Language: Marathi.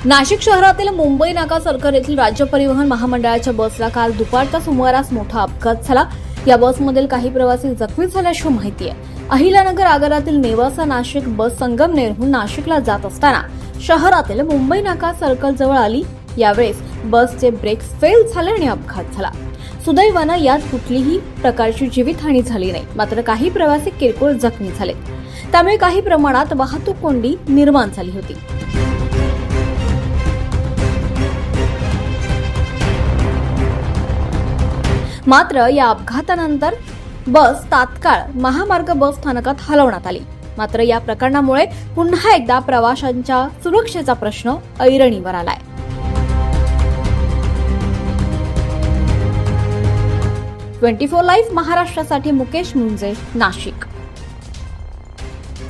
नाशिक शहरातील मुंबई नाका सर्कल येथील राज्य परिवहन महामंडळाच्या बसला काल दुपारच्या सुमारास मोठा अपघात झाला। या बसमधील काही प्रवासी जखमी झाल्याची माहिती आहे। अहिल्यानगर आगारातील नेवासा नाशिक बस संगमनेरहून नाशिकला जात असताना शहरातील मुंबई नाका सर्कल जवळ आली। यावेळेस बसचे ब्रेक्स फेल झाले आणि अपघात झाला। सुदैवानं यात कुठलीही प्रकारची जीवितहानी झाली नाही, मात्र काही प्रवासी किरकोळ जखमी झाले। त्यामुळे काही प्रमाणात वाहतूक कोंडी निर्माण झाली होती। मात्र या अपघातानंतर बस तात्काळ महामार्ग बस स्थानकात हलवण्यात आली। मात्र या प्रकरणामुळे पुन्हा एकदा प्रवाशांच्या सुरक्षेचा प्रश्न ऐरणीवर आलाय। 24 लाईव्ह महाराष्ट्रासाठी मुकेश मुंजे, नाशिक।